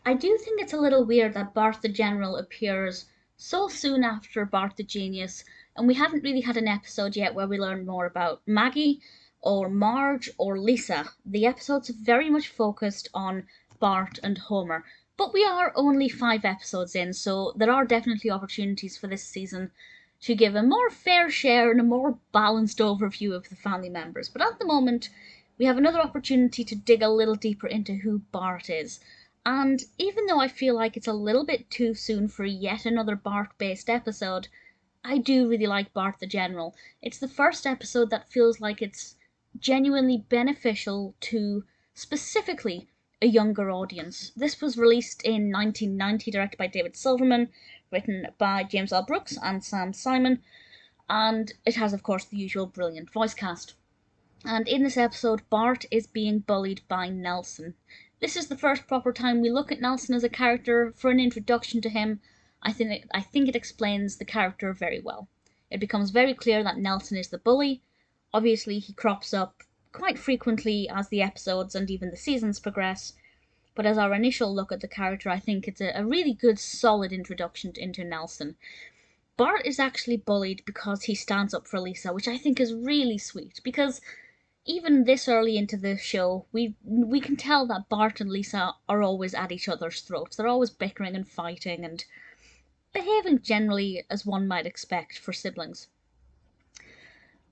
I do think it's a little weird that Bart the General appears so soon after Bart the Genius, and we haven't really had an episode yet where we learn more about Maggie, or Marge, or Lisa. The episodes have very much focused on Bart and Homer, but we are only 5 episodes in, so there are definitely opportunities for this season to give a more fair share and a more balanced overview of the family members. But at the moment, we have another opportunity to dig a little deeper into who Bart is. And even though I feel like it's a little bit too soon for yet another Bart-based episode, I do really like Bart the General. It's the first episode that feels like it's genuinely beneficial to specifically a younger audience. This was released in 1990, directed by David Silverman, written by James L. Brooks and Sam Simon, and it has, of course, the usual brilliant voice cast. And in this episode, Bart is being bullied by Nelson. This is the first proper time we look at Nelson as a character. For an introduction to him, I think it explains the character very well. It becomes very clear that Nelson is the bully. Obviously, he crops up quite frequently as the episodes and even the seasons progress, but as our initial look at the character, I think it's a really good, solid introduction into Nelson. Bart is actually bullied because he stands up for Lisa, which I think is really sweet, because even this early into the show, we can tell that Bart and Lisa are always at each other's throats. They're always bickering and fighting and behaving generally as one might expect for siblings.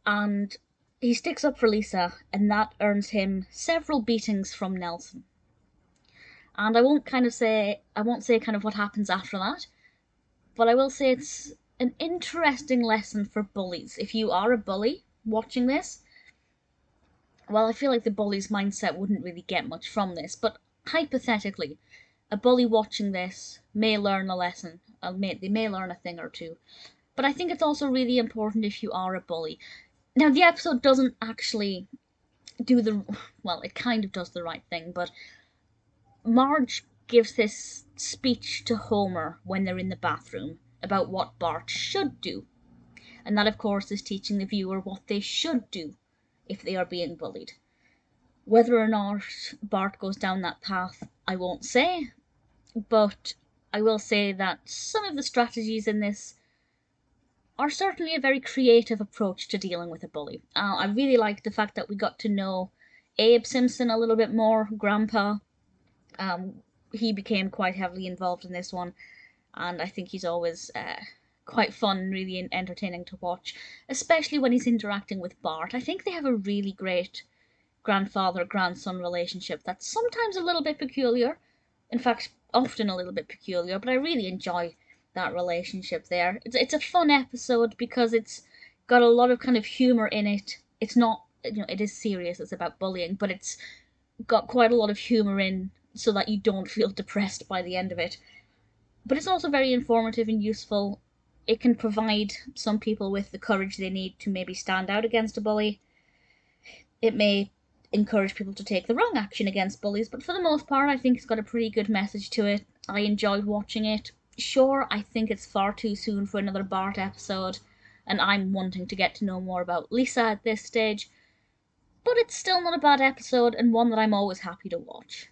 And he sticks up for Lisa, and that earns him several beatings from Nelson. And I won't say kind of what happens after that, but I will say it's an interesting lesson for bullies. If you are a bully watching this, well, I feel like the bully's mindset wouldn't really get much from this, but hypothetically, a bully watching this may learn a lesson. They may learn a thing or two. But I think it's also really important if you are a bully. Now, the episode doesn't actually do well, it kind of does the right thing, but Marge gives this speech to Homer when they're in the bathroom about what Bart should do. And that, of course, is teaching the viewer what they should do if they are being bullied. Whether or not Bart goes down that path, I won't say, but I will say that some of the strategies in this are certainly a very creative approach to dealing with a bully. I really liked the fact that we got to know Abe Simpson a little bit more, Grampa. He became quite heavily involved in this one, and I think he's always quite fun and really entertaining to watch, especially when he's interacting with Bart. I think they have a really great grandfather-grandson relationship that's sometimes a little bit peculiar, in fact, often a little bit peculiar, but I really enjoy that relationship there. It's a fun episode because it's got a lot of kind of humour in it. It's not, it is serious, it's about bullying, but it's got quite a lot of humour in so that you don't feel depressed by the end of it. But it's also very informative and useful. It can provide some people with the courage they need to maybe stand out against a bully. It may encourage people to take the wrong action against bullies, but for the most part, I think it's got a pretty good message to it. I enjoyed watching it. Sure, I think it's far too soon for another Bart episode, and I'm wanting to get to know more about Lisa at this stage, but it's still not a bad episode, and one that I'm always happy to watch.